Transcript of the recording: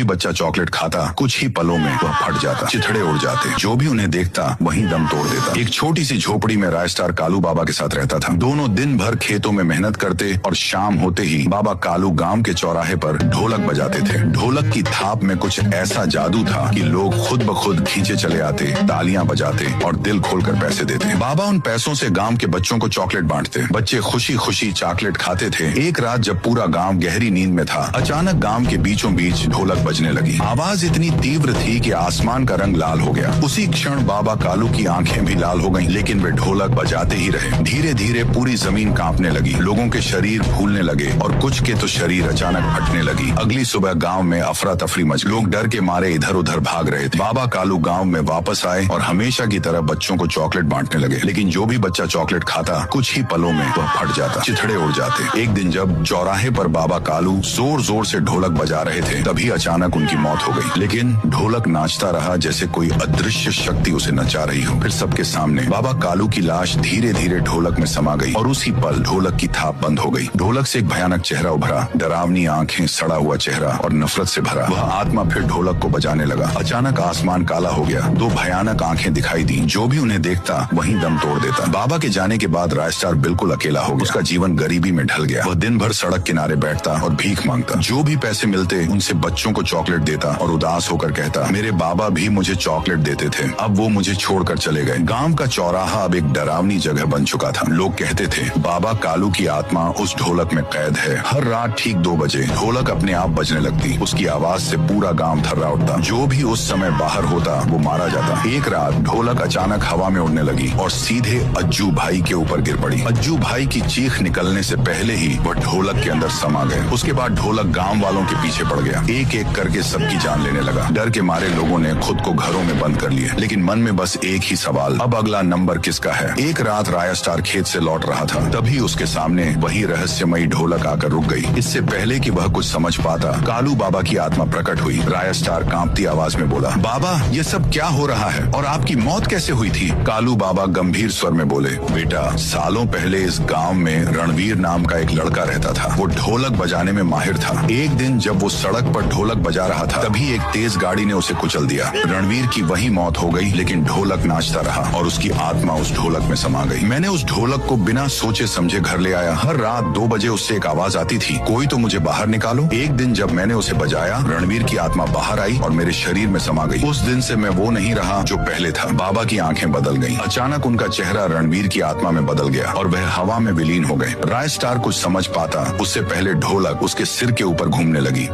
बच्चा चॉकलेट खाता कुछ ही पलों में वह फट जाता, चिथड़े उड़ जाते। जो भी उन्हें देखता वहीं दम तोड़ देता। एक छोटी सी झोपड़ी में राय स्टार कालू बाबा के साथ रहता था। दोनों दिन भर खेतों में मेहनत करते और शाम होते ही बाबा कालू गांव के चौराहे पर ढोलक बजाते थे। ढोलक की थाप में कुछ ऐसा जादू था कि लोग खुद ब खुद खींचे चले आते, तालियां बजाते और दिल खोलकर पैसे देते। बाबा उन पैसों से गांव के बच्चों को चॉकलेट बांटते। बच्चे खुशी खुशी चॉकलेट खाते थे। एक रात जब पूरा गांव गहरी नींद में था, अचानक गांव के बीचों बीच ढोलक बजने लगी। आवाज इतनी तीव्र थी कि आसमान का रंग लाल हो गया। उसी क्षण बाबा कालू की आंखें भी लाल हो गईं, लेकिन वे ढोलक बजाते ही रहे। धीरे धीरे पूरी जमीन कांपने लगी, लोगों के शरीर फूलने लगे और कुछ के तो शरीर अचानक फटने लगी। अगली सुबह गांव में अफरा तफरी मच गई। लोग डर के मारे इधर उधर भाग रहे थे। बाबा कालू गांव में वापस आए और हमेशा की तरह बच्चों को चॉकलेट बांटने लगे, लेकिन जो भी बच्चा चॉकलेट खाता कुछ ही पलों में वह फट जाता, चिथड़े उड़ जाते। एक दिन जब चौराहे पर बाबा कालू जोर जोर से ढोलक बजा रहे थे, तभी अचानक उनकी मौत हो गई। लेकिन ढोलक नाचता रहा जैसे कोई अदृश्य शक्ति उसे नचा रही हो। फिर सबके सामने बाबा कालू की लाश धीरे धीरे ढोलक में समा गई और उसी पल ढोलक की थाप बंद हो गई। ढोलक से एक भयानक चेहरा उभरा, डरावनी आंखें, सड़ा हुआ चेहरा और नफरत से भरा। वह आत्मा फिर ढोलक को बजाने लगा। अचानक आसमान काला हो गया, दो भयानक आंखें दिखाई दी। जो भी उन्हें देखता वहीं दम तोड़ देता। बाबा के जाने के बाद राय स्टार बिल्कुल अकेला हो गया। उसका जीवन गरीबी में ढल गया। वह दिन भर सड़क किनारे बैठता और भीख मांगता। जो भी पैसे मिलते उनसे बच्चों को चॉकलेट देता और उदास होकर कहता, मेरे बाबा भी मुझे चॉकलेट देते थे, अब वो मुझे छोड़कर चले गए। गांव का चौराहा अब एक डरावनी जगह बन चुका था। लोग कहते थे बाबा कालू की आत्मा उस ढोलक में कैद है। हर रात ठीक 2 बजे ढोलक अपने आप बजने लगती। उसकी आवाज से पूरा गांव थर्रा उठता। जो भी उस समय बाहर होता वो मारा जाता। एक रात ढोलक अचानक हवा में उड़ने लगी और सीधे अज्जू भाई के ऊपर गिर पड़ी। अज्जू भाई की चीख निकलने से पहले ही वह ढोलक के अंदर समा गए। उसके बाद ढोलक गांव वालों के पीछे पड़ गया। एक एक करके सबकी जान लेने लगा। डर के मारे लोगों ने खुद को घरों में बंद कर लिया, लेकिन मन में बस एक ही सवाल, अब अगला नंबर किसका है। एक रात राय स्टार खेत से लौट रहा था, तभी उसके सामने वही रहस्यमयी ढोलक आकर रुक गई। इससे पहले कि वह कुछ समझ पाता, कालू बाबा की आत्मा प्रकट हुई। राय स्टार कांपती आवाज में बोला, बाबा ये सब क्या हो रहा है और आपकी मौत कैसे हुई थी। कालू बाबा गंभीर स्वर में बोले, बेटा सालों पहले इस गांव में रणवीर नाम का एक लड़का रहता था। वो ढोलक बजाने में माहिर था। एक दिन जब वो सड़क पर ढोलक बजा रहा था, तभी एक तेज गाड़ी ने उसे कुचल दिया। रणवीर की वही मौत हो गई, लेकिन ढोलक नाचता रहा और उसकी आत्मा उस ढोलक में समा गई। मैंने उस ढोलक को बिना सोचे समझे घर ले आया। हर रात 2 बजे उससे एक आवाज आती थी, कोई तो मुझे बाहर निकालो। एक दिन जब मैंने उसे बजाया, रणवीर की आत्मा बाहर आई और मेरे शरीर में समा गई। उस दिन से मैं वो नहीं रहा जो पहले था। बाबा की आंखें बदल गईं। अचानक उनका चेहरा रणवीर की आत्मा में बदल गया और वह हवा में विलीन हो गए। राय स्टार कुछ समझ पाता उससे पहले ढोलक उसके सिर के ऊपर घूमने लगी।